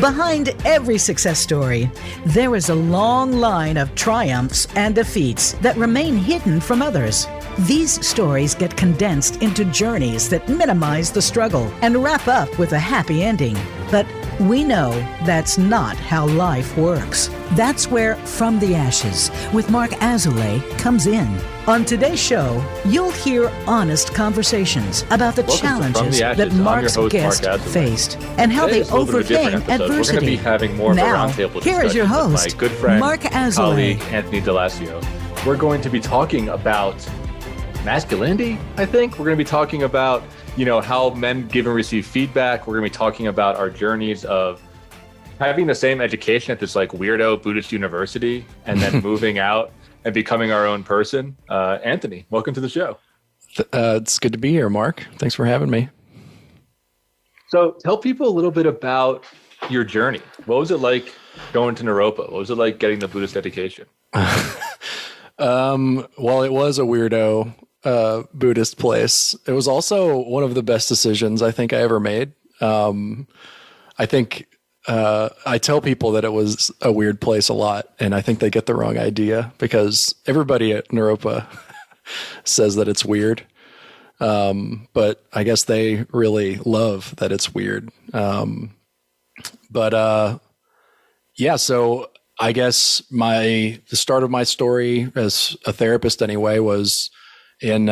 Behind every success story, there is a long line of triumphs and defeats that remain hidden from others. These stories get condensed into journeys that minimize the struggle and wrap up with a happy ending. But we know that's not how life works. That's where From the Ashes with Mark Azoulay comes in. On today's show, you'll hear honest conversations about the challenges that Mark's guest faced and how they overcame adversity. We're going to be having more of a roundtable discussion here is your host, with my good friend, Mark Azoulay, colleague, Anthony Dellascio. We're going to be talking about masculinity, I think. We're going to be talking about, how men give and receive feedback. We're going to be talking about our journeys of having the same education at this weirdo Buddhist university and then moving out and becoming our own person. Anthony, welcome to the show. It's good to be here, Mark. Thanks for having me. So tell people a little bit about your journey. What was it like going to Naropa? What was it like getting the Buddhist education? Well, it was a weirdo Buddhist place. It was also one of the best decisions I think I ever made. I think I tell people that it was a weird place a lot, and I think they get the wrong idea because everybody at Naropa says that it's weird. But I guess they really love that it's weird. Yeah, so I guess the start of my story as a therapist anyway was in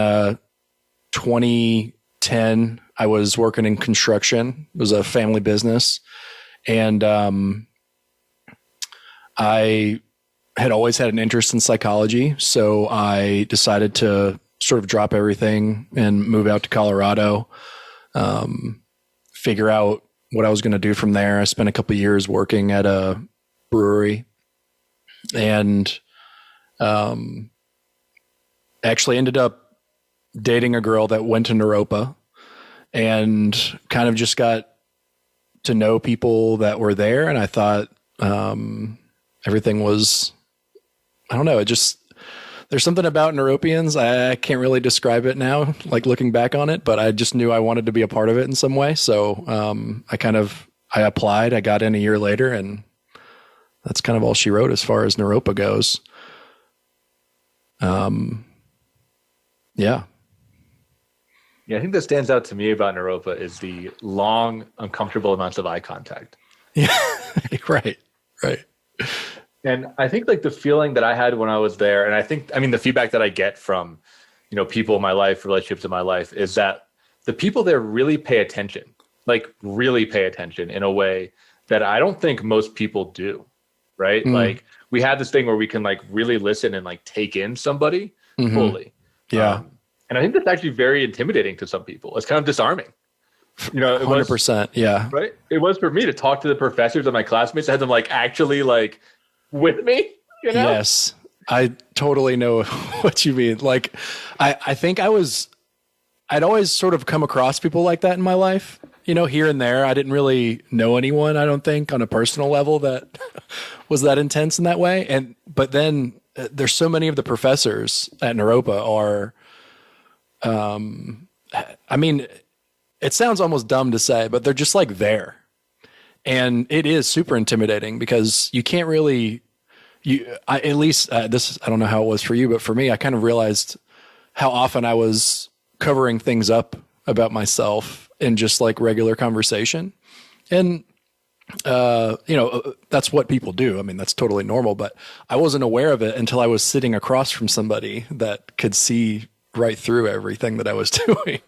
2010. I was working in construction. It was a family business. And I had always had an interest in psychology. So I decided to sort of drop everything and move out to Colorado, figure out what I was going to do from there. I spent a couple of years working at a brewery and actually ended up dating a girl that went to Naropa and kind of just got to know people that were there. And I thought everything was, I don't know, there's something about Naropians. I can't really describe it now, looking back on it, but I just knew I wanted to be a part of it in some way. So I applied, I got in a year later, and that's kind of all she wrote as far as Naropa goes. Yeah. Yeah, I think that stands out to me about Naropa is the long, uncomfortable amounts of eye contact. Yeah, right. And I think the feeling that I had when I was there, and the feedback that I get from, people in my life, relationships in my life, is that the people there really pay attention, really pay attention in a way that I don't think most people do, right? Mm. We have this thing where we can really listen and take in somebody fully. Yeah. And I think that's actually very intimidating to some people. It's kind of disarming. 100%. Yeah. Right. It was for me to talk to the professors and my classmates. I had them actually with me, Yes. I totally know what you mean. I think I'd always sort of come across people like that in my life, here and there. I didn't really know anyone, I don't think, on a personal level that was that intense in that way. But then there's so many of the professors at Naropa are, it sounds almost dumb to say, but they're just there. And it is super intimidating because you can't really, I don't know how it was for you, but for me, I kind of realized how often I was covering things up about myself in just regular conversation. And, that's what people do. That's totally normal, but I wasn't aware of it until I was sitting across from somebody that could see right through everything that I was doing.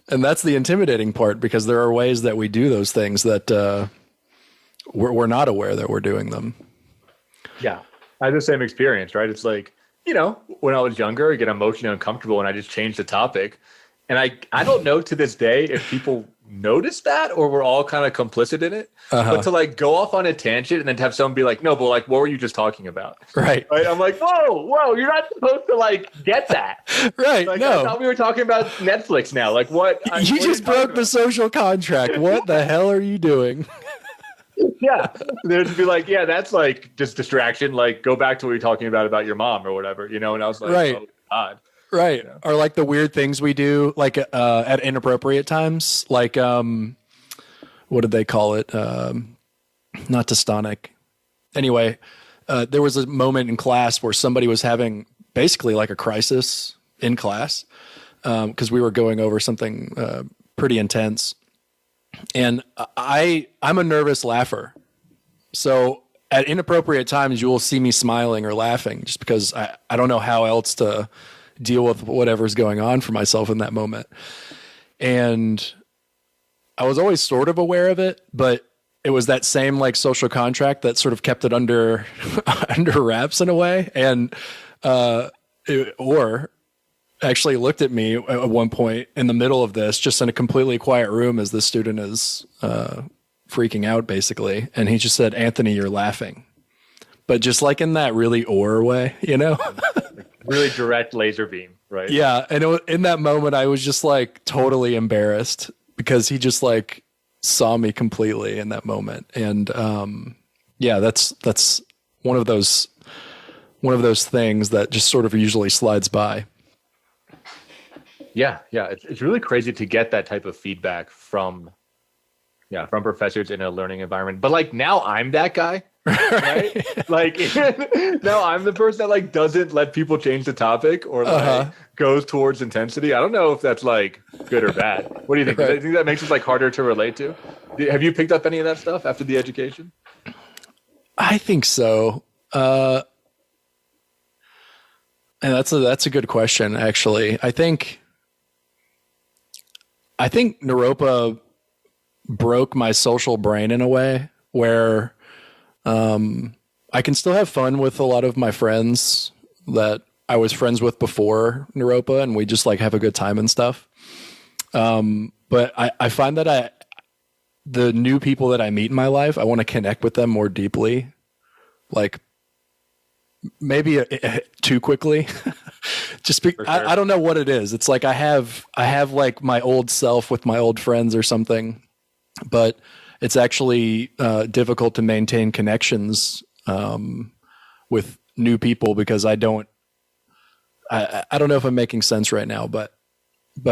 And that's the intimidating part because there are ways that we do those things that we're not aware that we're doing them. Yeah. I had the same experience, right? It's when I was younger, I get emotionally uncomfortable and I just change the topic. And I don't know to this day if people notice that or we're all kind of complicit in it. But to go off on a tangent and then to have someone be no, but what were you just talking about? Right. I'm whoa, you're not supposed to get that. Right. No. I thought we were talking about Netflix now. What? You just broke the social contract. What the hell are you doing? Yeah. They'd be yeah, that's just distraction. Go back to what you're talking about your mom or whatever, and I was right. Oh, God. Right. Or the weird things we do, at inappropriate times, what did they call it? not dystonic. Anyway, there was a moment in class where somebody was having basically like a crisis in class because we were going over something pretty intense. And I'm a nervous laugher. So at inappropriate times, you will see me smiling or laughing just because I don't know how else to deal with whatever's going on for myself in that moment. And I was always sort of aware of it, but it was that same like social contract that sort of kept it under wraps in a way. And or actually looked at me at one point in the middle of this, just in a completely quiet room as the student is freaking out, basically. And he just said, "Anthony, you're laughing." But just like in that really way, you know? Really direct laser beam, right? Yeah. And in that moment, I was just like totally embarrassed because he just like saw me completely in that moment. And yeah, that's one of those things that just sort of usually slides by. Yeah. It's really crazy to get that type of feedback from professors in a learning environment. But like now I'm that guy, right? Like now I'm the person that like doesn't let people change the topic or like goes towards intensity. I don't know if that's like good or bad. What do you think? Do you think that makes it like harder to relate to? Have you picked up any of that stuff after the education? I think so. And that's a good question, actually. I think Naropa broke my social brain in a way where I can still have fun with a lot of my friends that I was friends with before Naropa, and we just like have a good time and stuff. But I find that the new people that I meet in my life, I want to connect with them more deeply, like maybe too quickly. Sure. I don't know what it is. It's like I have like my old self with my old friends or something, but it's actually difficult to maintain connections with new people because I don't know if I'm making sense right now, but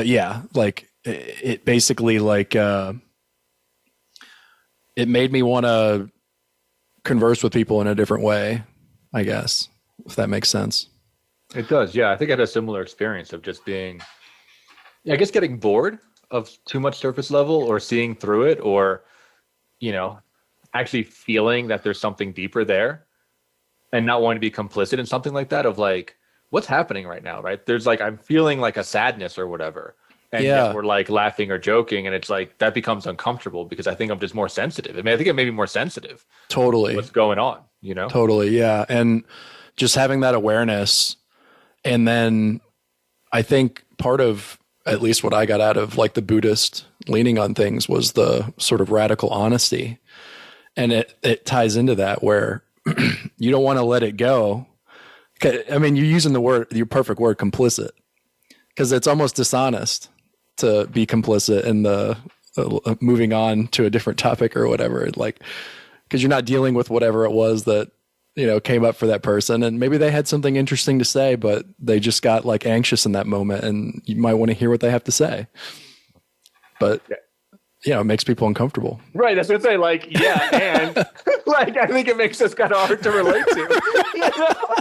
yeah, like it basically like it made me want to converse with people in a different way, I guess, if that makes sense. It does. Yeah. I think I had a similar experience of just being, I guess, getting bored of too much surface level or seeing through it or, you know, actually feeling that there's something deeper there and not wanting to be complicit in something like that of like, what's happening right now, right? There's like, I'm feeling like a sadness or whatever. And yet we're like laughing or joking. And it's like, that becomes uncomfortable because I think I'm just more sensitive. I mean, I think it may be more sensitive. Totally. What's going on, you know? Totally. Yeah. And just having that awareness. And then I think part of at least what I got out of like the Buddhist leaning on things was the sort of radical honesty. And it ties into that where you don't want to let it go. I mean, you're using your perfect word, complicit, because it's almost dishonest to be complicit in the moving on to a different topic or whatever. Like, because you're not dealing with whatever it was that, you know, came up for that person. And maybe they had something interesting to say, but they just got like anxious in that moment and you might want to hear what they have to say. But, you know, it makes people uncomfortable. Right. That's what I'm saying. Like, yeah. And like, I think it makes us kind of hard to relate to. You know?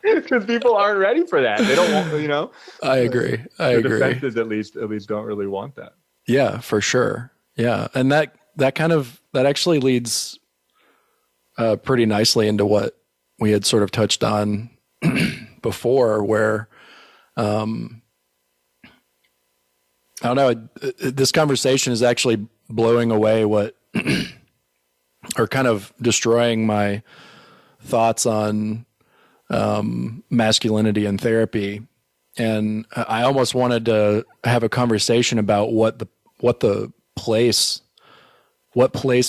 Because people aren't ready for that. They don't want, you know. I agree. The defenses at least don't really want that. Yeah, for sure. Yeah, and that actually leads pretty nicely into what we had sort of touched on before, where I don't know. This conversation is actually blowing away what, or kind of destroying my thoughts on masculinity and therapy. And I almost wanted to have a conversation about what place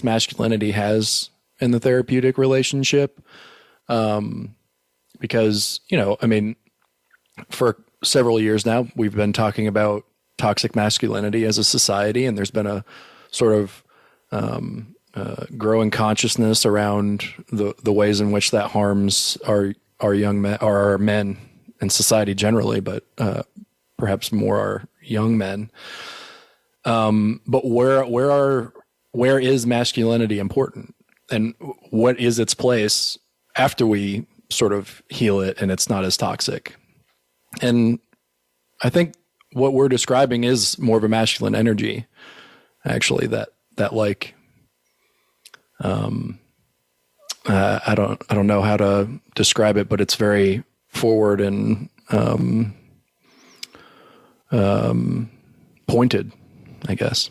masculinity has in the therapeutic relationship. Because, you know, I mean, for several years now, we've been talking about toxic masculinity as a society, and there's been a sort of growing consciousness around the ways in which that harms our young men, or our men in society generally, but perhaps more our young men. But where is masculinity important? and what is its place after we sort of heal it and it's not as toxic. And I think what we're describing is more of a masculine energy, actually, that like, I don't know how to describe it, but it's very forward and pointed, I guess.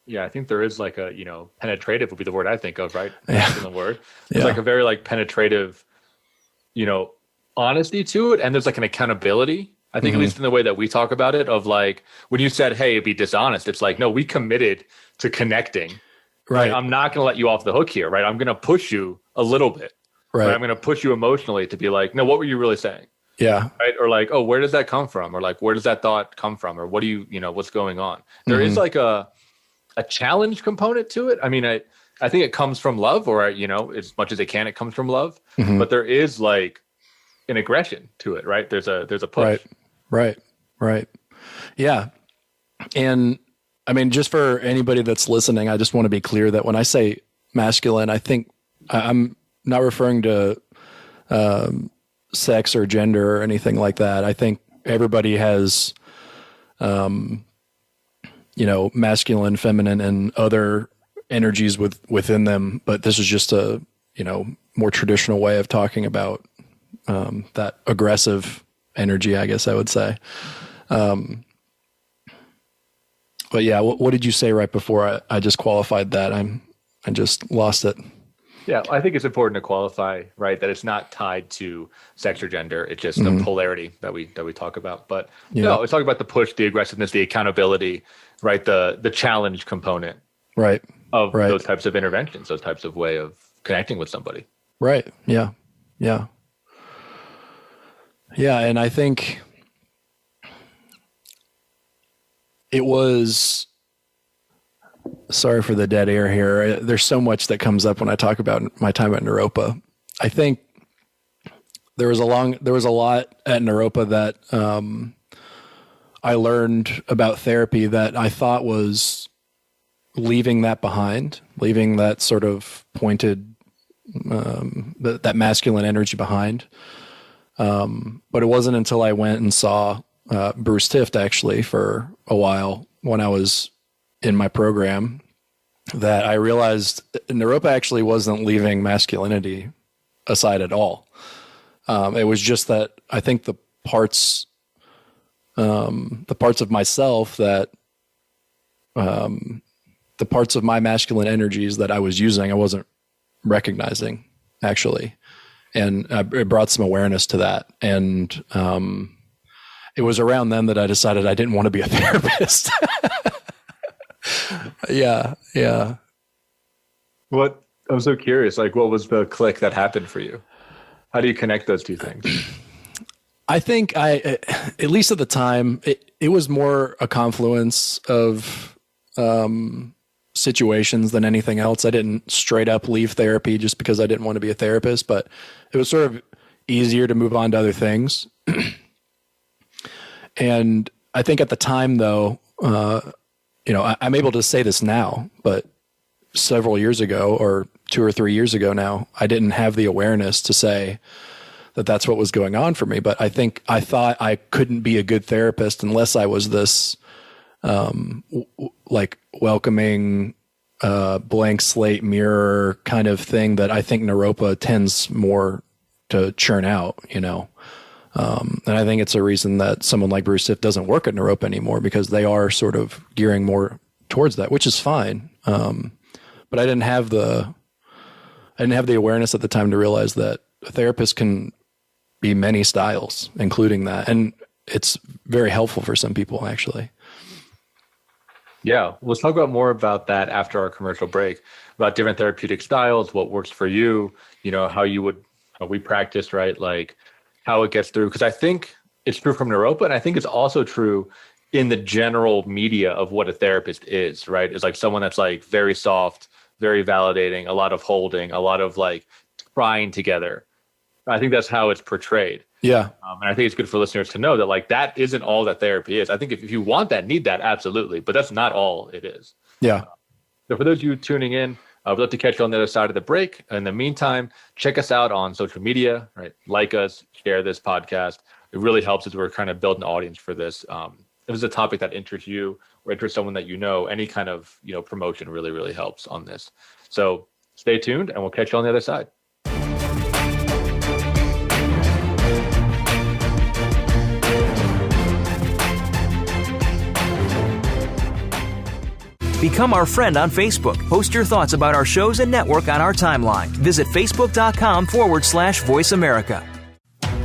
Yeah, I think there is like a, penetrative would be the word I think of, right? Yeah. The word. There's like a very like penetrative, honesty to it. And there's like an accountability, I think, at least in the way that we talk about it, of like, when you said, hey, it'd be dishonest, it's like, no, we committed to connecting. Right. I'm not going to let you off the hook here, right? I'm going to push you a little bit. Right. I'm going to push you emotionally to be like, no, what were you really saying? Yeah. Right. Or like, oh, where does that come from? Or like, where does that thought come from? Or what do you, what's going on? There is like a challenge component to it. I mean, I think it comes from love, or, as much as it can, it comes from love, but there is like an aggression to it, right? There's a push. Right. Yeah. And I mean, just for anybody that's listening, I just want to be clear that when I say masculine, I think I'm not referring to sex or gender or anything like that. I think everybody has, masculine, feminine, and other energies within them. But this is just a, more traditional way of talking about that aggressive energy, I guess I would say. But yeah, what did you say right before I just qualified that? I just lost it. Yeah, I think it's important to qualify, right, that it's not tied to sex or gender. It's just the polarity that we talk about. But no, it's talking about the push, the aggressiveness, the accountability, right, the challenge component, right, of those types of interventions, those types of way of connecting with somebody. Right. Yeah. And I think it was, sorry for the dead air here. There's so much that comes up when I talk about my time at Naropa. I think there was a lot at Naropa that I learned about therapy that I thought was leaving that behind, leaving that sort of pointed, that masculine energy behind. But it wasn't until I went and saw Bruce Tift actually for a while when I was in my program that I realized Naropa actually wasn't leaving masculinity aside at all. It was just that I think the parts of myself that, the parts of my masculine energies that I was using, I wasn't recognizing actually. And it brought some awareness to that. And it was around then that I decided I didn't want to be a therapist. Yeah. I'm so curious, like, what was the click that happened for you? How do you connect those two things? I think at least at the time, it was more a confluence of situations than anything else. I didn't straight up leave therapy just because I didn't want to be a therapist, but it was sort of easier to move on to other things. And I think at the time though, I'm able to say this now, but several years ago or 2 or 3 years ago now, I didn't have the awareness to say that that's what was going on for me. But I think I thought I couldn't be a good therapist unless I was this, like welcoming, blank slate mirror kind of thing that I think Naropa tends more to churn out, and I think it's a reason that someone like Bruce Tift doesn't work at Naropa anymore, because they are sort of gearing more towards that, which is fine. But I didn't have the awareness at the time to realize that a therapist can be many styles, including that. And it's very helpful for some people, actually. Yeah. Let's talk more about that after our commercial break, about different therapeutic styles, what works for you, how we practice, right? Like how it gets through. Because I think it's true from Naropa, and I think it's also true in the general media of what a therapist is, right? It's like someone that's like very soft, very validating, a lot of holding, a lot of like crying together. I think that's how it's portrayed. Yeah. And I think it's good for listeners to know that like that isn't all that therapy is. I think if you want that, need that, absolutely. But that's not all it is. Yeah. So for those of you tuning in, We'd love to catch you on the other side of the break. In the meantime, check us out on social media, right? Like us, share this podcast. It really helps as we're kind of building an audience for this. If it's a topic that interests you or interests someone that you know, any kind of promotion really, really helps on this. So stay tuned and we'll catch you on the other side. Become our friend on Facebook. Post your thoughts about our shows and network on our timeline. Visit facebook.com/Voice America.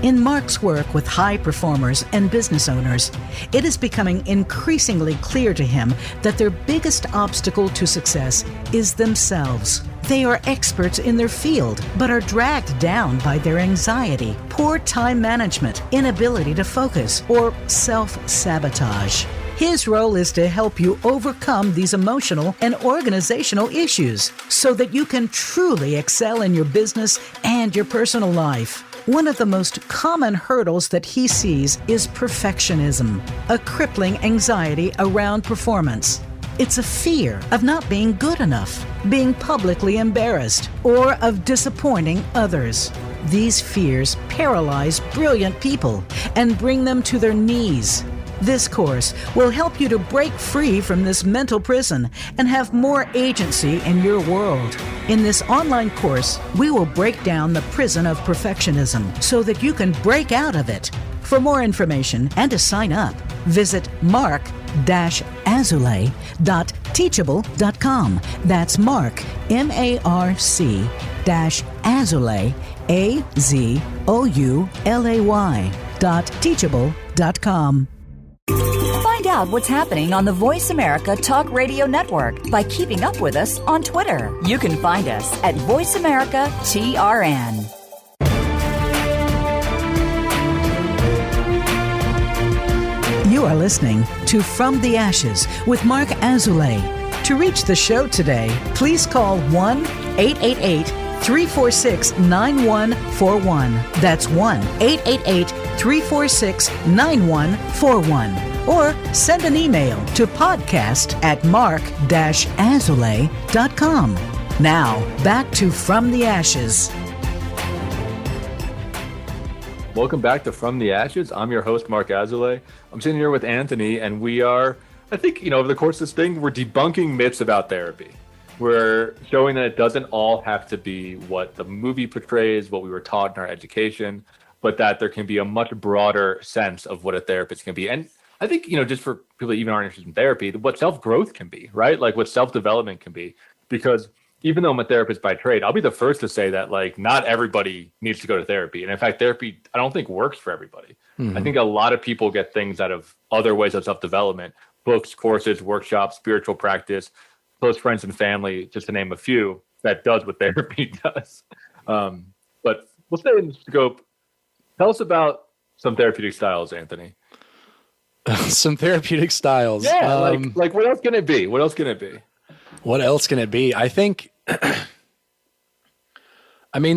In Mark's work with high performers and business owners, it is becoming increasingly clear to him that their biggest obstacle to success is themselves. They are experts in their field, but are dragged down by their anxiety, poor time management, inability to focus, or self-sabotage. His role is to help you overcome these emotional and organizational issues so that you can truly excel in your business and your personal life. One of the most common hurdles that he sees is perfectionism, a crippling anxiety around performance. It's a fear of not being good enough, being publicly embarrassed, or of disappointing others. These fears paralyze brilliant people and bring them to their knees. This course will help you to break free from this mental prison and have more agency in your world. In this online course, we will break down the prison of perfectionism so that you can break out of it. For more information and to sign up, visit mark-azulay.teachable.com. That's Mark, MARC-Azulay, AZOULAY.teachable.com. Find out what's happening on the Voice America Talk Radio Network by keeping up with us on Twitter. You can find us at Voice America TRN. You are listening to From the Ashes with Mark Azulay. To reach the show today, please call 1-888-346-9141. That's 1-888-346-9141. Or send an email to podcast@mark-azulay.com. Now, back to From the Ashes. Welcome back to From the Ashes. I'm your host, Mark Azulay. I'm sitting here with Anthony, and we are, I think, over the course of this thing, we're debunking myths about therapy. We're showing that it doesn't all have to be what the movie portrays, what we were taught in our education, but that there can be a much broader sense of what a therapist can be. And I think, just for people that even aren't interested in therapy, what self-growth can be, right? Like what self-development can be. Because even though I'm a therapist by trade, I'll be the first to say that, like, not everybody needs to go to therapy. And in fact, therapy, I don't think works for everybody. Mm-hmm. I think a lot of people get things out of other ways of self-development, books, courses, workshops, spiritual practice, close friends and family, just to name a few, that does what therapy does. But we'll stay in the scope. Tell us about some therapeutic styles, Anthony. Some therapeutic styles. Yeah, like what else can it be? What else can it be? What else can it be? I think,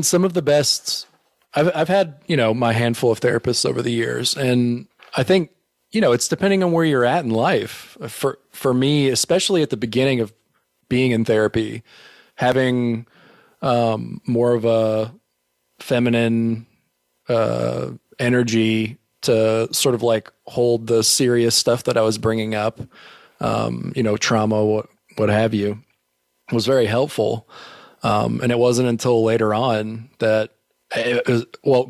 some of the best, I've had, my handful of therapists over the years. And I think, it's depending on where you're at in life. For me, especially at the beginning of being in therapy, having more of a feminine energy to sort of like hold the serious stuff that I was bringing up, trauma, what have you, was very helpful. And it wasn't until later on that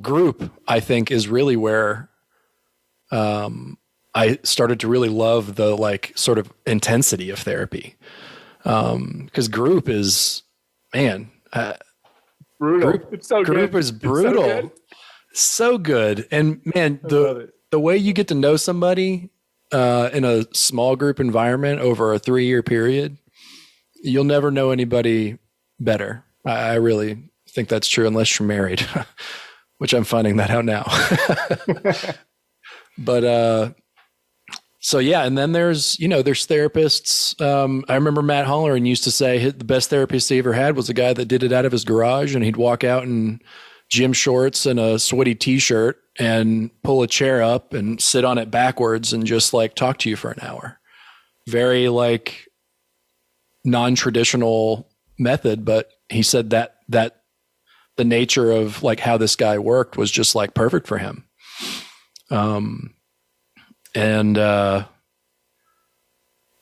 group, I think, is really where I started to really love the like sort of intensity of therapy. Because group is, brutal. It's so good. Group is brutal. So good. And man, the way you get to know somebody in a small group environment over a 3-year period, you'll never know anybody better. I really think that's true unless you're married, which I'm finding that out now. But so yeah, and then there's therapists. I remember Matt Holleran used to say the best therapist he ever had was a guy that did it out of his garage, and he'd walk out in gym shorts and a sweaty t-shirt and pull a chair up and sit on it backwards and just like talk to you for an hour. Very like non-traditional method, but he said that the nature of like how this guy worked was just like perfect for him.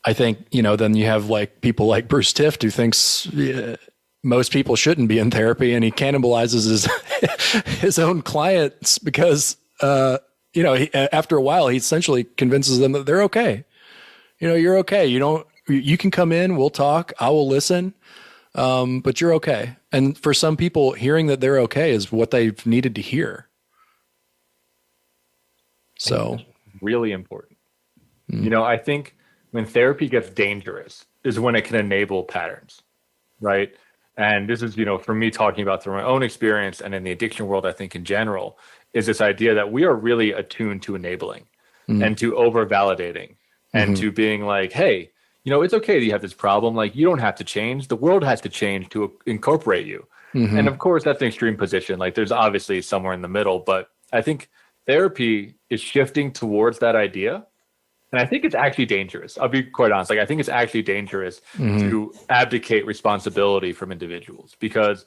I think, then you have like people like Bruce Tift who thinks most people shouldn't be in therapy, and he cannibalizes his own clients because, after a while, he essentially convinces them that they're okay. You're okay. You can come in, we'll talk, I will listen, but you're okay. And for some people, hearing that they're okay is what they've needed to hear. So really important. I think when therapy gets dangerous is when it can enable patterns, right? And this is, for me talking about through my own experience and in the addiction world, I think in general, is this idea that we are really attuned to enabling and to over validating and to being like, hey, it's okay that you have this problem. Like, you don't have to change. The world has to change to incorporate you. And of course, that's an extreme position. Like, there's obviously somewhere in the middle, but I think therapy is shifting towards that idea. And I think it's actually dangerous. I'll be quite honest. Like, I think it's actually dangerous to abdicate responsibility from individuals, because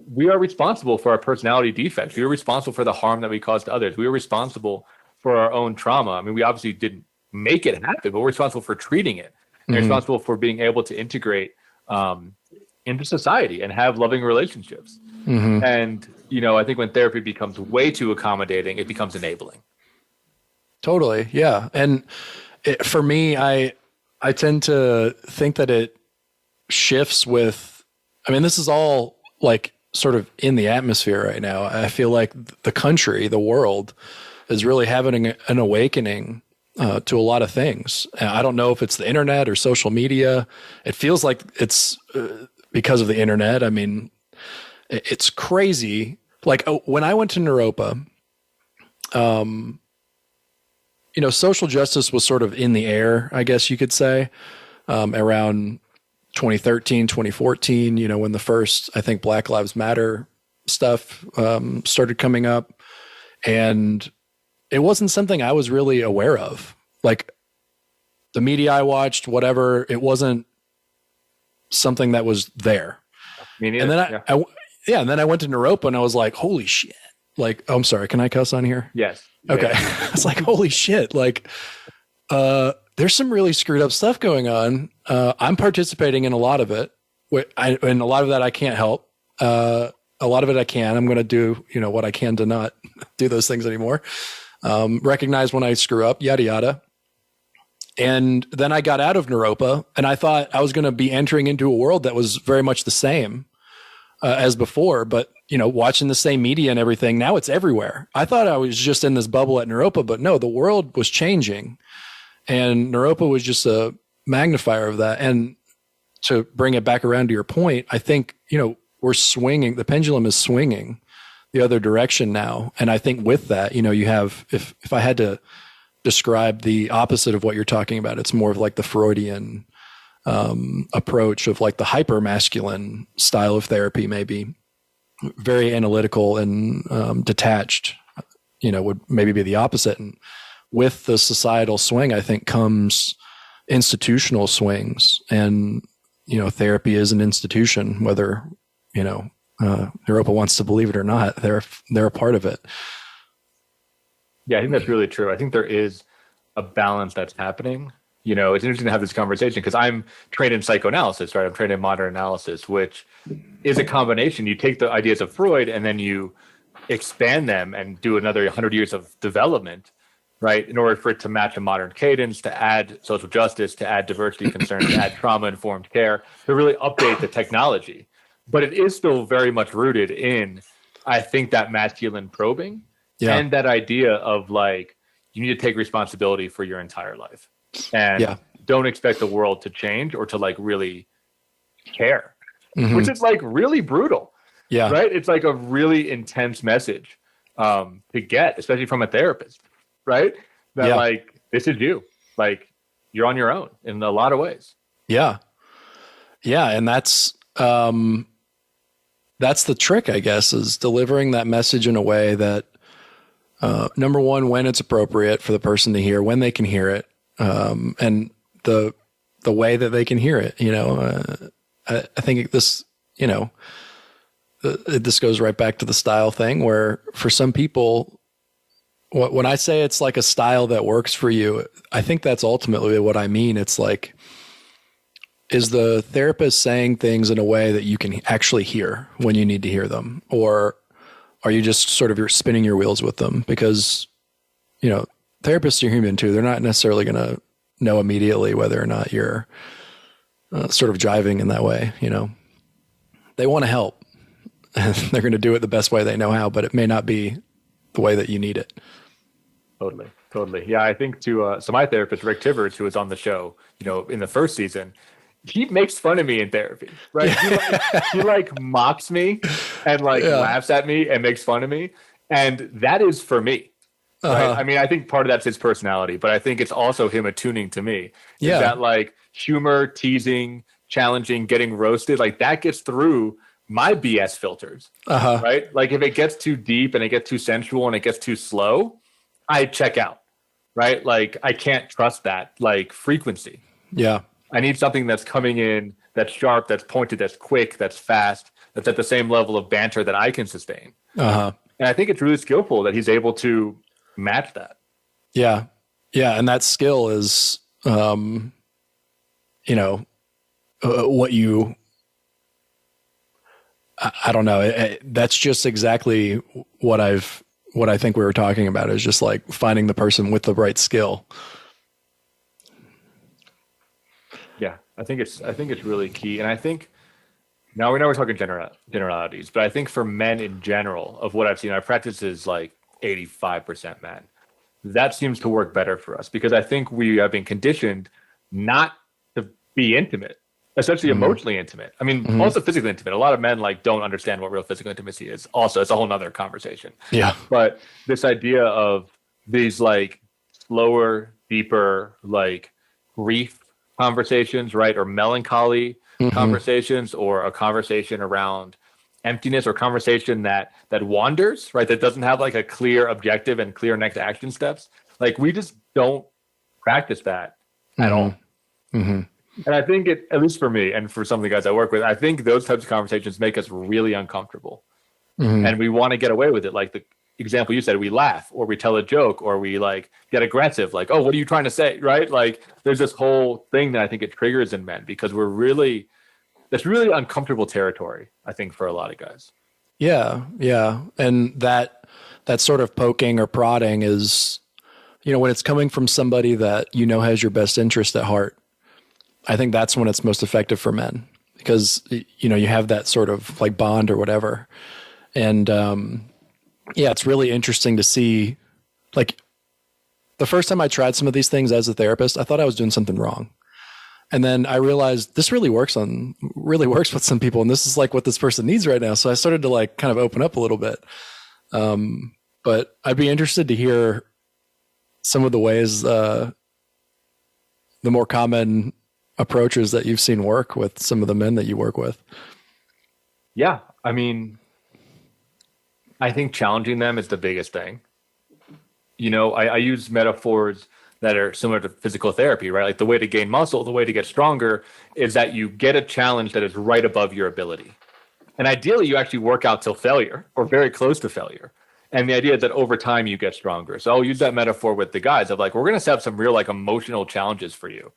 we are responsible for our personality defects. We are responsible for the harm that we cause to others. We are responsible for our own trauma. I mean, we obviously didn't make it happen, but we're responsible for treating it. And responsible for being able to integrate into society and have loving relationships. And, I think when therapy becomes way too accommodating, it becomes enabling. Totally. Yeah. And for me, I tend to think that it shifts with, this is all like sort of in the atmosphere right now. I feel like the country, the world is really having an awakening to a lot of things. I don't know if it's the internet or social media. It feels like it's because of the internet. I mean, it's crazy. Like when I went to Naropa, social justice was sort of in the air, I guess you could say, around 2013, 2014, when the first, I think, Black Lives Matter stuff started coming up. And it wasn't something I was really aware of. Like the media I watched, whatever, it wasn't something that was there. Me neither. And then and then I went to Naropa and I was like, holy shit. Like, I'm sorry, can I cuss on here? Yes. Okay. I was like, holy shit. Like, there's some really screwed up stuff going on. I'm participating in a lot of it. And a lot of that I can't help. A lot of it I can. I'm going to do, what I can to not do those things anymore. Recognize when I screw up, yada, yada. And then I got out of Naropa and I thought I was going to be entering into a world that was very much the same as before. But, watching the same media and everything, now it's everywhere. I thought I was just in this bubble at Naropa, but no, the world was changing. And Naropa was just a magnifier of that. And to bring it back around to your point, I think, we're swinging, the pendulum is swinging the other direction now. And I think with that, you have, if I had to describe the opposite of what you're talking about, it's more of like the Freudian approach of like the hyper masculine style of therapy, maybe very analytical and detached, would maybe be the opposite. And with the societal swing, I think comes institutional swings, and, therapy is an institution, whether, Naropa wants to believe it or not, they're a part of it. Yeah, I think that's really true. I think there is a balance that's happening. It's interesting to have this conversation because I'm trained in psychoanalysis, right? I'm trained in modern analysis, which is a combination. You take the ideas of Freud and then you expand them and do another 100 years of development, right? In order for it to match a modern cadence, to add social justice, to add diversity concerns, to add trauma-informed care, to really update the technology. But it is still very much rooted in, I think, that masculine probing and that idea of like, you need to take responsibility for your entire life. And don't expect the world to change or to like really care, which is like really brutal. Yeah. Right. It's like a really intense message to get, especially from a therapist. Right. That like, this is you, like you're on your own in a lot of ways. Yeah. Yeah. And that's the trick, I guess, is delivering that message in a way that, number one, when it's appropriate for the person to hear, when they can hear it, and the way that they can hear it, I think this, this goes right back to the style thing where for some people, when I say it's like a style that works for you, I think that's ultimately what I mean. It's like, is the therapist saying things in a way that you can actually hear when you need to hear them? Or are you just sort of you're spinning your wheels with them? Because, therapists are human too. They're not necessarily going to know immediately whether or not you're sort of jiving in that way. They want to help. They're going to do it the best way they know how, but it may not be the way that you need it. Totally. Yeah, I think so my therapist, Rick Tivers, who was on the show, in the first season, he makes fun of me in therapy, right? He mocks me and laughs at me and makes fun of me. And that is for me. Right? I mean, I think part of that's his personality, but I think it's also him attuning to me. Yeah. That humor, teasing, challenging, getting roasted, that gets through my BS filters, right? If it gets too deep and it gets too sensual and it gets too slow, I check out, right? I can't trust that frequency. Yeah. I need something that's coming in, that's sharp, that's pointed, that's quick, that's fast, that's at the same level of banter that I can sustain. And I think it's really skillful that he's able to match that. Yeah. Yeah. And that skill is, what you, I don't know. That's just exactly what I think we were talking about is just finding the person with the right skill. Yeah, I think it's really key. And I think now we know we're talking generalities, but I think for men in general, of what I've seen, our practice is 85% men. That seems to work better for us because I think we have been conditioned not to be intimate, especially emotionally intimate. I mean, also physically intimate. A lot of men don't understand what real physical intimacy is. Also, it's a whole nother conversation. Yeah. But this idea of these slower, deeper, grief conversations, right? Or melancholy conversations, or a conversation around emptiness, or conversation that wanders, right? That doesn't have a clear objective and clear next action steps. We just don't practice that at all. And I think at least for me and for some of the guys I work with, I think those types of conversations make us really uncomfortable. And we want to get away with it. The example you said, we laugh or we tell a joke or we get aggressive. Oh, what are you trying to say? Right? There's this whole thing that I think it triggers in men because that's really uncomfortable territory, I think, for a lot of guys. Yeah. Yeah. And that sort of poking or prodding is, when it's coming from somebody that, has your best interest at heart, I think that's when it's most effective for men because, you have that sort of bond or whatever. And, it's really interesting to see, the first time I tried some of these things as a therapist, I thought I was doing something wrong. And then I realized this really works with some people. And this is what this person needs right now. So I started to kind of open up a little bit. But I'd be interested to hear some of the ways, the more common approaches that you've seen work with some of the men that you work with. Yeah. I mean, I think challenging them is the biggest thing. I use metaphors that are similar to physical therapy, right? The way to gain muscle, the way to get stronger is that you get a challenge that is right above your ability. And ideally, you actually work out till failure or very close to failure. And the idea is that over time, you get stronger. So I'll use that metaphor with the guys of we're going to have some real emotional challenges for you.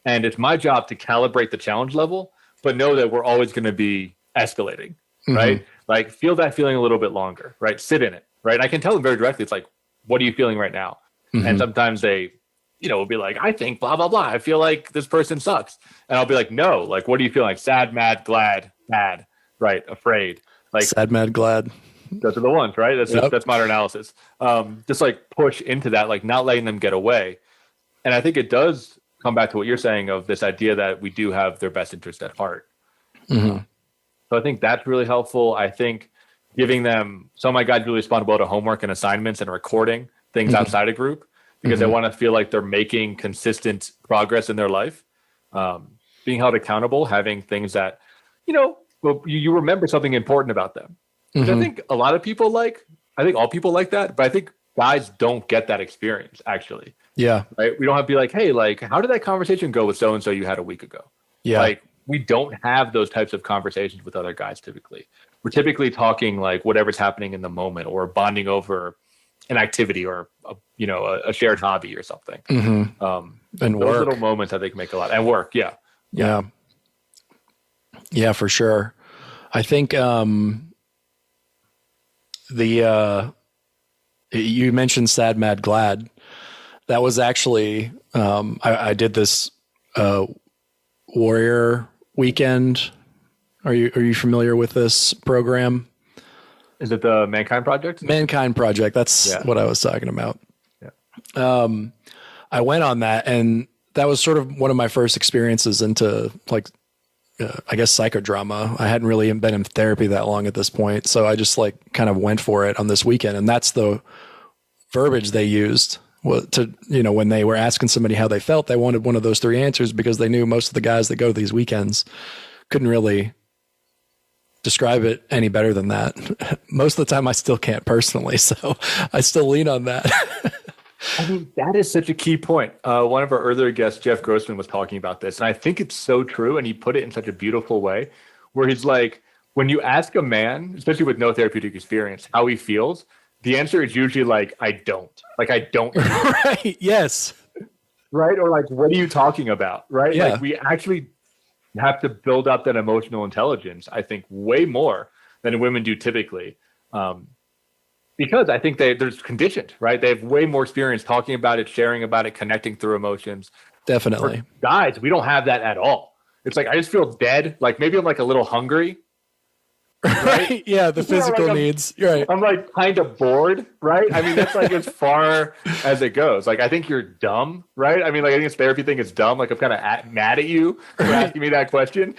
And it's my job to calibrate the challenge level, but know that we're always going to be escalating, right? Feel that feeling a little bit longer, right? Sit in it, right? I can tell them very directly. It's what are you feeling right now? And sometimes they, will be I think blah, blah, blah. I feel like this person sucks. And I'll be no, what do you feel like? Sad, mad, glad, mad, right? Afraid. Sad, mad, glad. Those are the ones, right? That's modern analysis. Just push into that, not letting them get away. And I think it does come back to what you're saying of this idea that we do have their best interest at heart. So I think that's really helpful. I think giving them, some of my guys really respond well to homework and assignments and recording things outside a group because they want to feel like they're making consistent progress in their life. Being held accountable, having things that, you remember something important about them. Which I think a lot of people I think all people like that, but I think guys don't get that experience actually. Yeah. Right. We don't have to be hey, how did that conversation go with so-and-so you had a week ago? Yeah. we don't have those types of conversations with other guys typically. We're typically talking like whatever's happening in the moment, or bonding over an activity, or a shared hobby or something. Mm-hmm. And those work. little moments I think make a lot, and work. Yeah, for sure. I think you mentioned Sad Mad Glad. That was actually I did this Warrior Weekend. Are you familiar with this program? Is it the Mankind Project? Mankind Project. That's what I was talking about. Yeah. I went on that, and that was sort of one of my first experiences into like, I guess, psychodrama. I hadn't really been in therapy that long at this point. So I just like kind of went for it on this weekend. And that's the verbiage they used to, when they were asking somebody how they felt, they wanted one of those three answers, because they knew most of the guys that go to these weekends couldn't really describe it any better than that. Most of the time I still can't personally. So I still lean on that. I mean, that is such a key point. One of our earlier guests, Jeff Grossman, was talking about this, and I think it's so true. And he put it in such a beautiful way, where he's like, when you ask a man, especially with no therapeutic experience, how he feels, the answer is usually like, I don't. Like, I don't. Right. Yes. Right. Or like, what are you talking about? Right. Yeah. Like, we actually have to build up that emotional intelligence, I think, way more than women do typically. Because I think they're conditioned, right? They have way more experience talking about it, sharing about it, connecting through emotions. Definitely. For guys, we don't have that at all. It's like, I just feel dead. Like, maybe I'm like a little hungry. Right? Yeah, the physical like needs. You're right. I'm like kind of bored, right? I mean, that's like as far as it goes. Like, I think you're dumb, right? I mean, like, I think this therapy thing is dumb. Like, I'm kind of mad at you for asking me that question.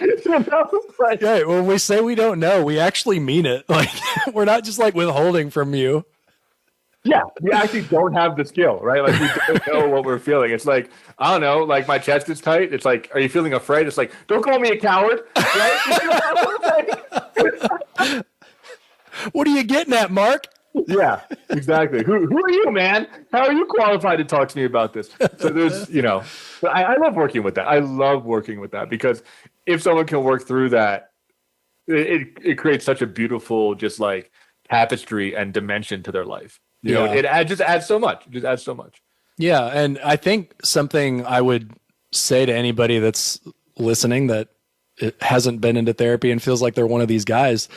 Like, yeah, when we say we don't know, we actually mean it. Like, we're not just like withholding from you. Yeah, we actually don't have the skill, right? Like, we don't know what we're feeling. It's like, I don't know, like, my chest is tight. It's like, are you feeling afraid? It's like, don't call me a coward, right? What are you getting at, Mark? Yeah, exactly. Who are you, man? How are you qualified to talk to me about this? So there's, but I love working with that. I love working with that, because if someone can work through that, it creates such a beautiful, just like, tapestry and dimension to their life. It just adds so much. It just adds so much. Yeah, and I think something I would say to anybody that's listening that hasn't been into therapy and feels like they're one of these guys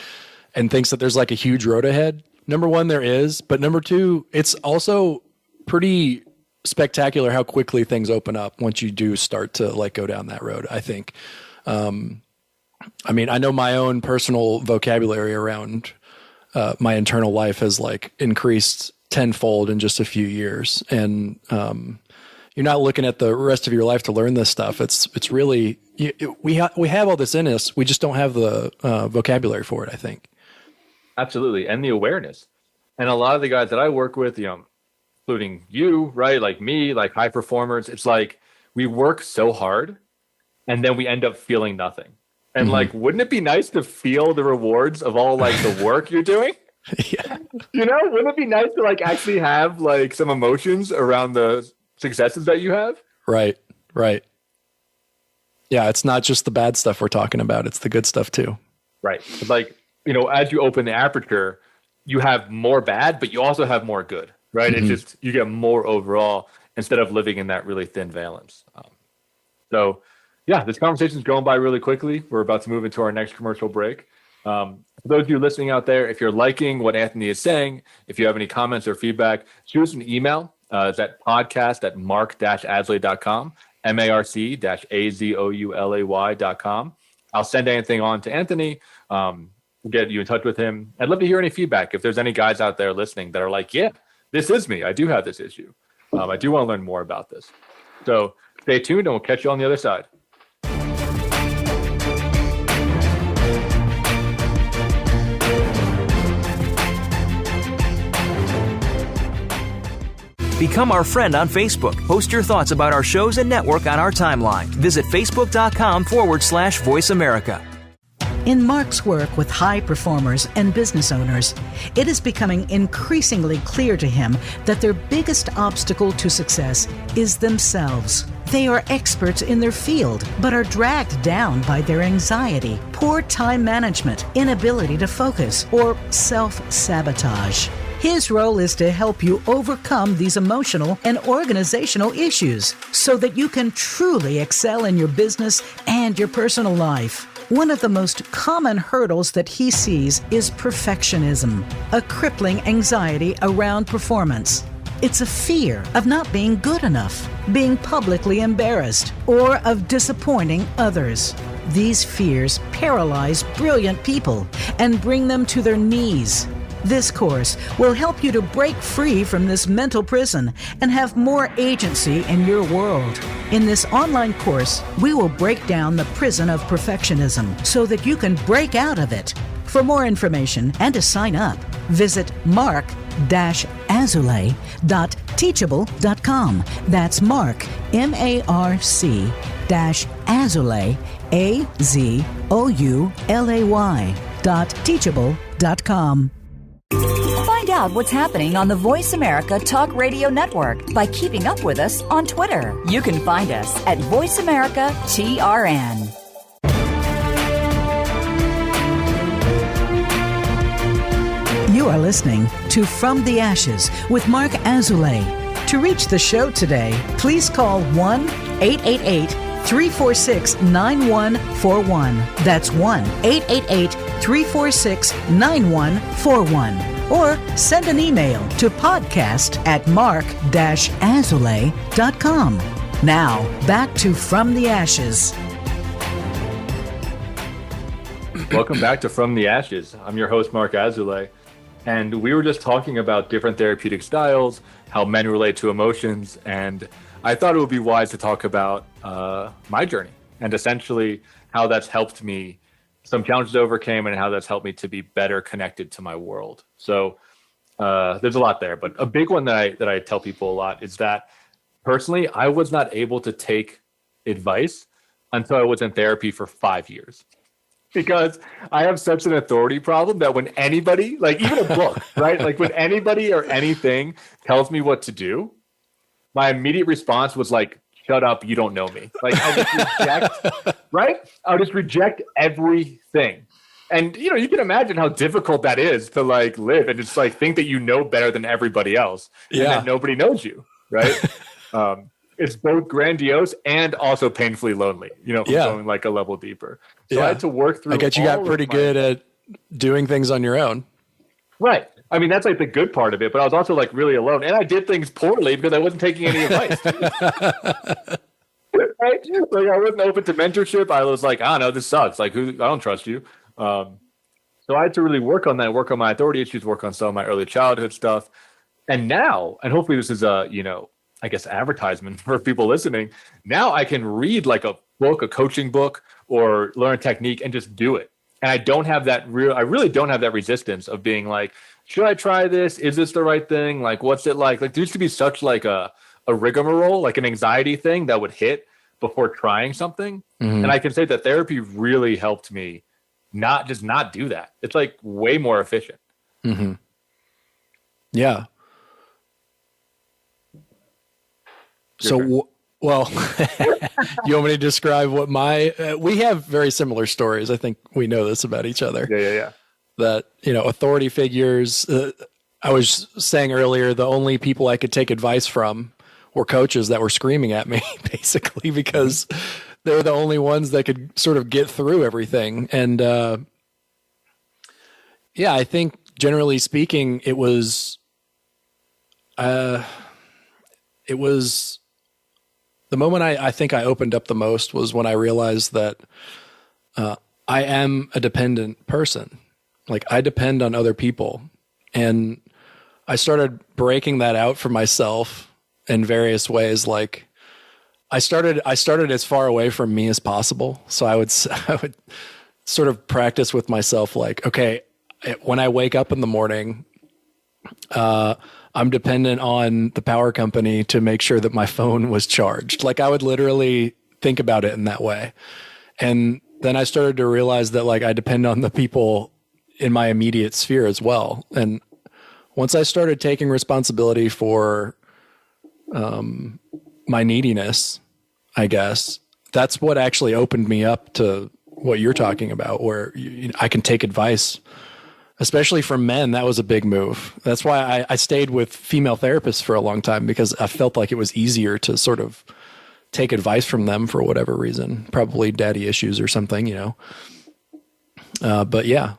and thinks that there's like a huge road ahead. Number one, there is, but number two, it's also pretty spectacular how quickly things open up once you do start to like go down that road, I think. I mean, I know my own personal vocabulary around my internal life has like increased tenfold in just a few years. And you're not looking at the rest of your life to learn this stuff. It's really, we have all this in us. We just don't have the vocabulary for it, I think. Absolutely. And the awareness. And a lot of the guys that I work with, including you, right? Like me, like high performers, it's like we work so hard and then we end up feeling nothing. And like, wouldn't it be nice to feel the rewards of all like the work you're doing? Yeah. Wouldn't it be nice to like actually have like some emotions around the successes that you have? Right. Yeah. It's not just the bad stuff we're talking about. It's the good stuff too. Right. But like, as you open the aperture, you have more bad, but you also have more good, right? It's just, you get more overall instead of living in that really thin valence. So yeah, this conversation is going by really quickly. We're about to move into our next commercial break. For those of you listening out there, if you're liking what Anthony is saying, if you have any comments or feedback, shoot us an email. It's at podcast@mark-adley.com, marc-azoulay.com. I'll send anything on to Anthony, get you in touch with him. I'd love to hear any feedback. If there's any guys out there listening that are like, yeah, this is me. I do have this issue. I do want to learn more about this. So stay tuned and we'll catch you on the other side. Become our friend on Facebook. Post your thoughts about our shows and network on our timeline. Visit facebook.com/Voice America. In Mark's work with high performers and business owners, it is becoming increasingly clear to him that their biggest obstacle to success is themselves. They are experts in their field, but are dragged down by their anxiety, poor time management, inability to focus, or self-sabotage. His role is to help you overcome these emotional and organizational issues so that you can truly excel in your business and your personal life. One of the most common hurdles that he sees is perfectionism, a crippling anxiety around performance. It's a fear of not being good enough, being publicly embarrassed, or of disappointing others. These fears paralyze brilliant people and bring them to their knees. This course will help you to break free from this mental prison and have more agency in your world. In this online course, we will break down the prison of perfectionism so that you can break out of it. For more information and to sign up, visit mark-azulay.teachable.com. That's Mark, MARC-Azulay, AZOULAY.teachable.com. Find out what's happening on the Voice America Talk Radio Network by keeping up with us on Twitter. You can find us at Voice America TRN. You are listening to From the Ashes with Mark Azulay. To reach the show today, please call 1-888-346-9141. That's 1-888-346-9141. Or send an email to podcast@mark-azulay.com. Now, back to From the Ashes. Welcome back to From the Ashes. I'm your host, Mark Azulay. And we were just talking about different therapeutic styles, how men relate to emotions. And I thought it would be wise to talk about my journey and essentially how that's helped me, some challenges I overcame, and how that's helped me to be better connected to my world. So there's a lot there, but a big one that I tell people a lot is that personally, I was not able to take advice until I was in therapy for 5 years. Because I have such an authority problem that when anybody, like even a book, right? Like when anybody or anything tells me what to do, my immediate response was like, shut up, you don't know me. Like I'll just reject, right? I'll just reject everything. And, you know, you can imagine how difficult that is to like live and just like think that you know better than everybody else and that nobody knows you, right? It's both grandiose and also painfully lonely, you know, going like a level deeper. So I had to work through. I guess you got pretty good at doing things on your own. Right. I mean, that's like the good part of it, but I was also like really alone. And I did things poorly because I wasn't taking any advice. Right? Like I wasn't open to mentorship. I was like, I don't know, this sucks. Like, I don't trust you. So I had to really work on that, work on my authority issues, work on some of my early childhood stuff. And now, and hopefully this is a, you know, I guess advertisement for people listening. Now I can read like a book, a coaching book, or learn a technique and just do it. And I don't have that I really don't have that resistance of being like, should I try this? Is this the right thing? Like, what's it like? Like there used to be such like a rigmarole, like an anxiety thing that would hit before trying something. Mm-hmm. And I can say that therapy really helped me not do that. It's like way more efficient. Mm-hmm. Yeah. So, well, you want me to describe what we have very similar stories. I think we know this about each other. Yeah. That, you know, authority figures, I was saying earlier, the only people I could take advice from were coaches that were screaming at me, basically, because they were the only ones that could sort of get through everything. And, I think generally speaking, it was the moment I think I opened up the most was when I realized that I am a dependent person. Like I depend on other people. And I started breaking that out for myself in various ways. Like I started as far away from me as possible. So I would sort of practice with myself like, okay, when I wake up in the morning, I'm dependent on the power company to make sure that my phone was charged. Like I would literally think about it in that way. And then I started to realize that like I depend on the people in my immediate sphere as well. And once I started taking responsibility for my neediness, I guess. That's what actually opened me up to what you're talking about, where I can take advice, especially from men. That was a big move. That's why I stayed with female therapists for a long time, because I felt like it was easier to sort of take advice from them for whatever reason, probably daddy issues or something, but yeah,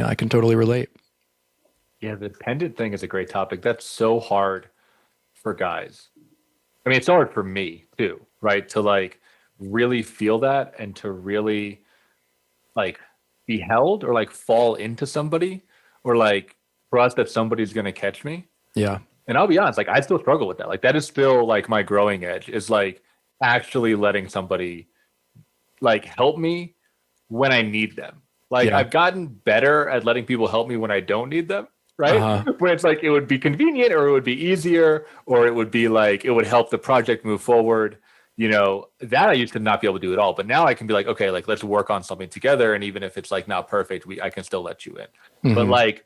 I can totally relate. Yeah, the dependent thing is a great topic. That's so hard for guys. I mean, it's hard for me too, right? To like really feel that and to really like be held or like fall into somebody, or like trust that somebody's going to catch me. Yeah. And I'll be honest, like I still struggle with that. Like that is still like my growing edge, is like actually letting somebody like help me when I need them. Like I've gotten better at letting people help me when I don't need them. Right. When it's like, it would be convenient, or it would be easier, or it would be like, it would help the project move forward. That I used to not be able to do at all. But now I can be like, okay, like let's work on something together. And even if it's like not perfect, I can still let you in. Mm-hmm. But like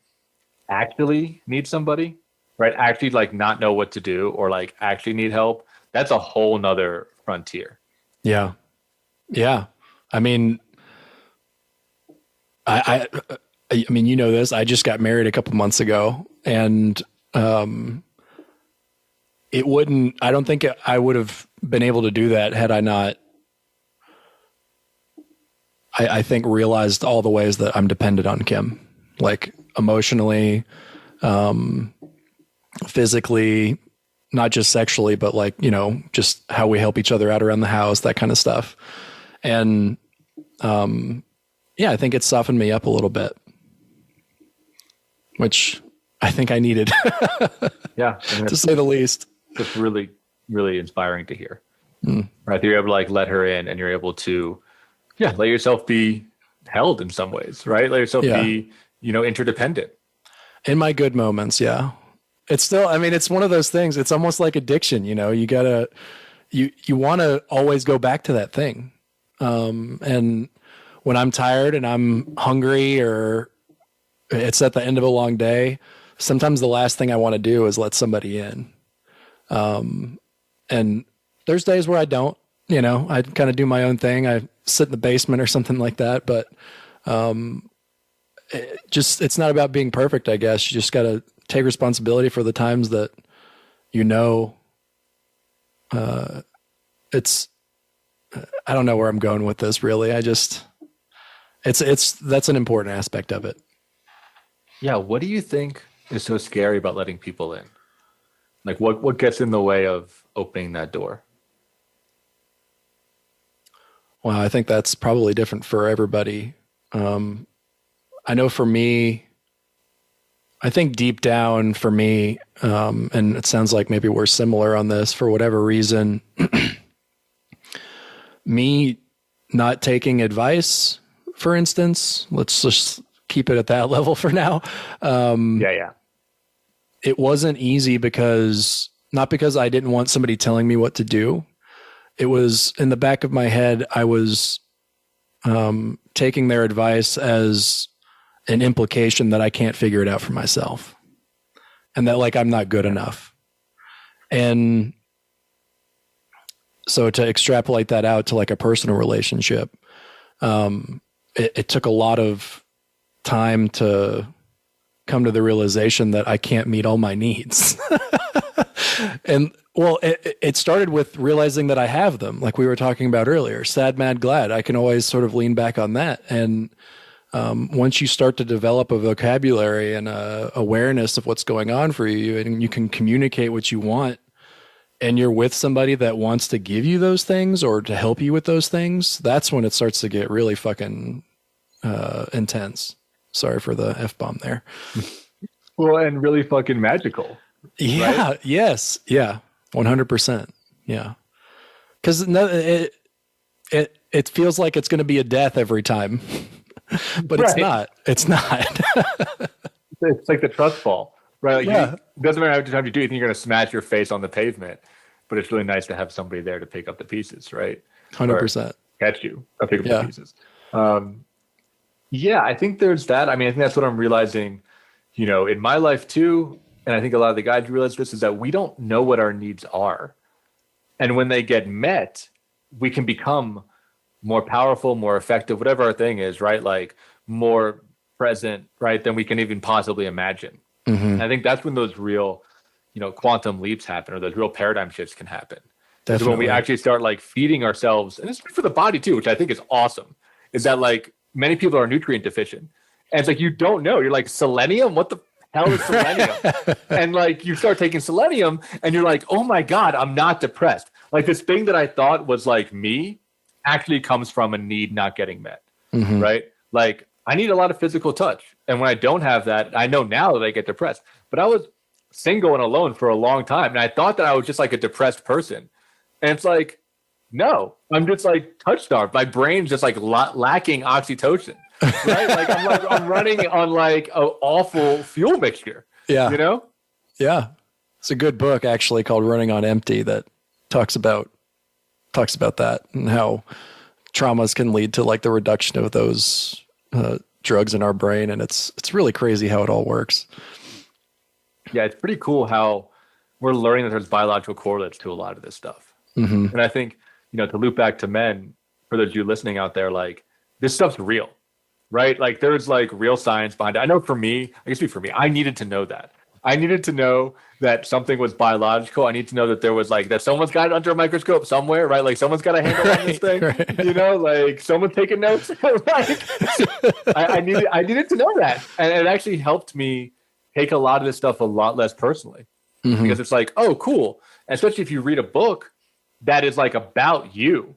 actually need somebody, right? Actually like not know what to do, or like actually need help. That's a whole nother frontier. Yeah. Yeah. I mean, I mean, this, I just got married a couple months ago, and I don't think I would have been able to do that had I not, I think, realized all the ways that I'm dependent on Kim, like emotionally, physically, not just sexually, but like, just how we help each other out around the house, that kind of stuff. And, I think it softened me up a little bit, which I think I needed. Yeah. To say the least. It's really, really inspiring to hear. Right. You're able to like let her in, and you're able to, let yourself be held in some ways, right? Let yourself be, interdependent. In my good moments. Yeah. It's still, I mean, it's one of those things. It's almost like addiction, you want to always go back to that thing. And when I'm tired and I'm hungry, or it's at the end of a long day, sometimes the last thing I want to do is let somebody in. And there's days where I don't, I kind of do my own thing. I sit in the basement or something like that, but, it's not about being perfect, I guess. You just got to take responsibility for the times that, it's, I don't know where I'm going with this really. That's an important aspect of it. Yeah. What do you think is so scary about letting people in? Like what gets in the way of opening that door? Well, I think that's probably different for everybody. I know for me, I think deep down for me, and it sounds like maybe we're similar on this for whatever reason, me not taking advice, for instance, let's just keep it at that level for now. It wasn't easy not because I didn't want somebody telling me what to do. It was in the back of my head. I was taking their advice as an implication that I can't figure it out for myself, and that like I'm not good enough. And so to extrapolate that out to like a personal relationship, it took a lot of time to come to the realization that I can't meet all my needs. And well, it started with realizing that I have them, like we were talking about earlier. Sad, mad, glad. I can always sort of lean back on that. And once you start to develop a vocabulary and a awareness of what's going on for you, and you can communicate what you want, and you're with somebody that wants to give you those things or to help you with those things, that's when it starts to get really fucking intense. Sorry for the F-bomb there. Well, and really fucking magical. Yeah. Right? Yes. Yeah. 100%. Yeah. Cause it feels like it's going to be a death every time, but it's not. It's not. It's like the trust fall, right? Like it doesn't matter how many times you do, you think you're going to smash your face on the pavement, but it's really nice to have somebody there to pick up the pieces, right? 100%. Catch you, pick up the pieces. I think there's that. I mean, I think that's what I'm realizing, in my life too. And I think a lot of the guys realize this, is that we don't know what our needs are. And when they get met, we can become more powerful, more effective, whatever our thing is, right? Like more present, right, than we can even possibly imagine. And I think that's when those real, quantum leaps happen, or those real paradigm shifts can happen. That's when we actually start like feeding ourselves, and it's good for the body too, which I think is awesome, is that like many people are nutrient deficient. And it's like, you don't know. You're like, selenium? What the hell is selenium? And like, you start taking selenium and you're like, oh my God, I'm not depressed. Like this thing that I thought was like me actually comes from a need not getting met, right? Like I need a lot of physical touch. And when I don't have that, I know now that I get depressed. But I was single and alone for a long time. And I thought that I was just like a depressed person. And it's like, no, I'm just like touch starved. My brain's just like lacking oxytocin, right? Like I'm running on like an awful fuel mixture. Yeah. Yeah. It's a good book actually called Running on Empty that talks about that and how traumas can lead to like the reduction of those drugs in our brain. And it's really crazy how it all works. Yeah. It's pretty cool how we're learning that there's biological correlates to a lot of this stuff. And I think, to loop back to men, for those of you listening out there, like this stuff's real, right? Like there's like real science behind it. I know for me, I needed to know that. I needed to know that something was biological. I need to know that there was like, that someone's got it under a microscope somewhere, right? Like someone's got a handle on this thing, like someone's taking notes. Like, I needed to know that. And it actually helped me take a lot of this stuff a lot less personally, because it's like, oh, cool. And especially if you read a book that is like about you,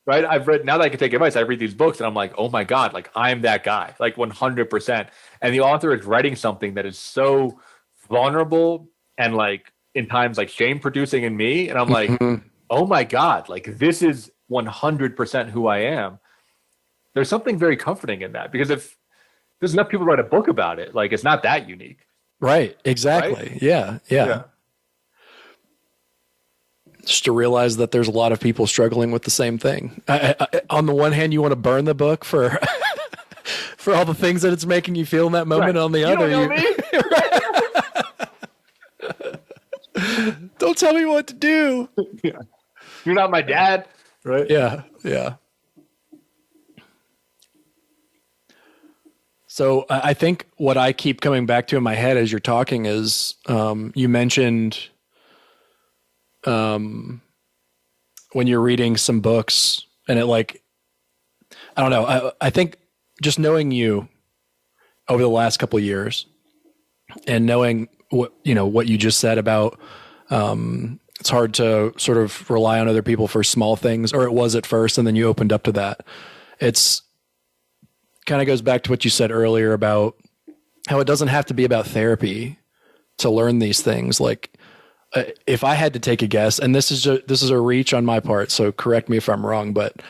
right? Now that I can take advice, I read these books and I'm like, oh my God, like I'm that guy, like 100%. And the author is writing something that is so vulnerable and like in times like shame producing in me. And I'm like, oh my God, like this is 100% who I am. There's something very comforting in that, because if there's enough people write a book about it, like it's not that unique. Right. Exactly. Right? Yeah. Just to realize that there's a lot of people struggling with the same thing. On the one hand, you want to burn the book for for all the things that it's making you feel in that moment. Right. On the other, don't tell me what to do. Yeah. You're not my dad, right? Yeah. So I think what I keep coming back to in my head as you're talking is you mentioned when you're reading some books and it like, I don't know. I think just knowing you over the last couple of years and knowing what you just said about, it's hard to sort of rely on other people for small things, or it was at first, and then you opened up to that. It's kind of goes back to what you said earlier about how it doesn't have to be about therapy to learn these things. Like, if I had to take a guess, and this is a reach on my part, so correct me if I'm wrong, but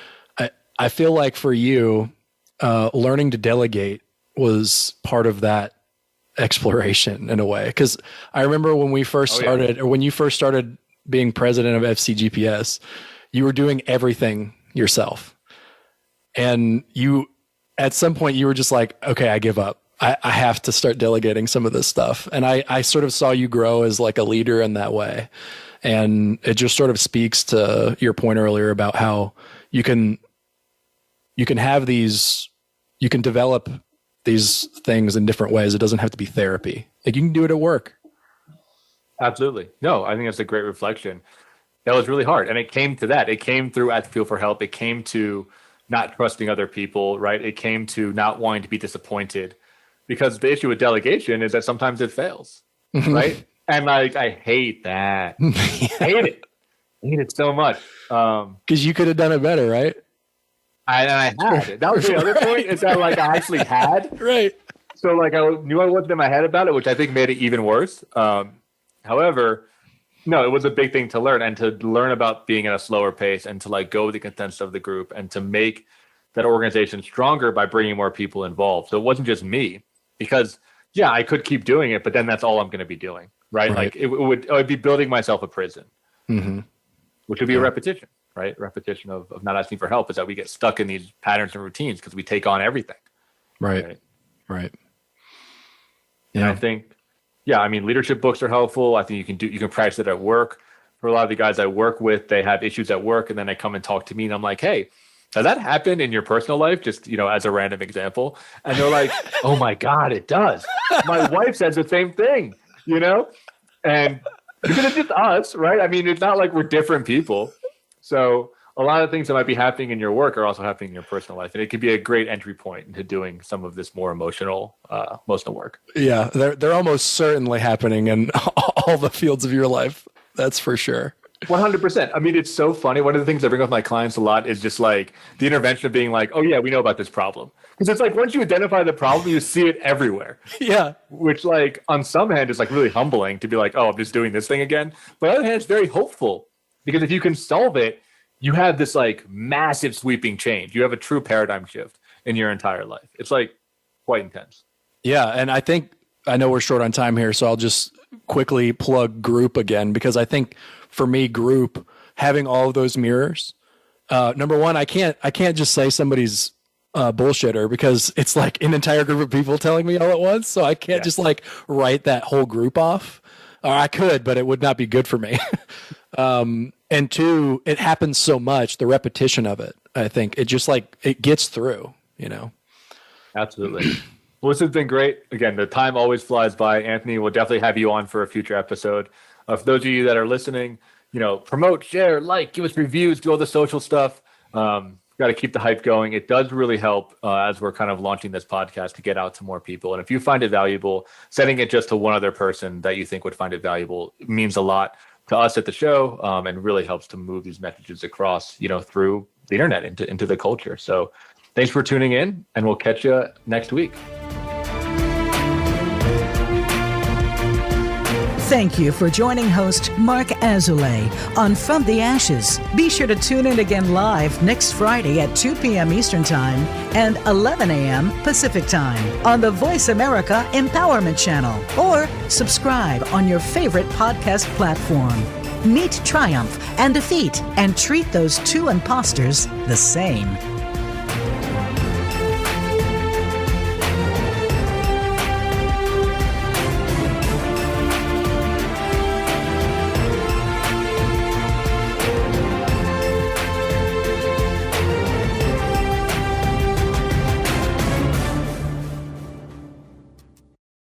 I feel like for you, learning to delegate was part of that exploration in a way. Because I remember when we first started, or when you first started being president of FCGPS, you were doing everything yourself, and at some point you were just like, okay, I give up. I have to start delegating some of this stuff. And I sort of saw you grow as like a leader in that way. And it just sort of speaks to your point earlier about how you can have these, you can develop these things in different ways. It doesn't have to be therapy. Like you can do it at work. Absolutely. No, I think that's a great reflection. That was really hard. And it came to that. It came through Ask Feel for Help. It came to not trusting other people, right? It came to not wanting to be disappointed. Because the issue with delegation is that sometimes it fails, right? And like, I hate that. I hate it so much. Because you could have done it better, right? I had it. That was the other point, is that like I actually had. Right. So like I knew I wasn't in my head about it, which I think made it even worse. However, no, it was a big thing to learn, and to learn about being at a slower pace, and to like go with the consensus of the group, and to make that organization stronger by bringing more people involved. So it wasn't just me. Because I could keep doing it, but then that's all I'm going to be doing, right? Like I would be building myself a prison, which would be a repetition, right? Repetition of not asking for help is that we get stuck in these patterns and routines because we take on everything. Right. Yeah. And I think, I mean, leadership books are helpful. I think you can practice it at work. for a lot of the guys I work with, they have issues at work and then they come and talk to me and I'm like, hey, does that happen in your personal life? Just, as a random example. And they're like, oh my God, it does. My wife says the same thing, and because it's just us, right? I mean, it's not like we're different people. So a lot of things that might be happening in your work are also happening in your personal life. And it could be a great entry point into doing some of this more emotional work. Yeah, they're almost certainly happening in all the fields of your life. That's for sure. 100%. I mean, it's so funny. One of the things I bring up with my clients a lot is just like the intervention of being like, oh yeah, we know about this problem. Because it's like, once you identify the problem, you see it everywhere. Yeah. Which like on some hand is like really humbling to be like, oh, I'm just doing this thing again. But on the other hand, it's very hopeful because if you can solve it, you have this like massive sweeping change. You have a true paradigm shift in your entire life. It's like quite intense. Yeah. And I know we're short on time here, so I'll just quickly plug group again, because I think for me, group, having all of those mirrors, number one, I can't just say somebody's bullshitter because it's like an entire group of people telling me all at once. So I can't just like write that whole group off. Or I could, but it would not be good for me. And two, it happens so much, the repetition of it, I think it just like, it gets through, Absolutely. Well, this has been great. Again, the time always flies by. Anthony, we'll definitely have you on for a future episode. For those of you that are listening, promote, share, like, give us reviews, do all the social stuff. Got to keep the hype going. It does really help as we're kind of launching this podcast to get out to more people. And if you find it valuable, sending it just to one other person that you think would find it valuable means a lot to us at the show, and really helps to move these messages across, through the internet into the culture. So thanks for tuning in, and we'll catch you next week. Thank you for joining host Mark Azoulay on From the Ashes. Be sure to tune in again live next Friday at 2 p.m. Eastern Time and 11 a.m. Pacific Time on the Voice America Empowerment Channel, or subscribe on your favorite podcast platform. Meet triumph and defeat and treat those two imposters the same.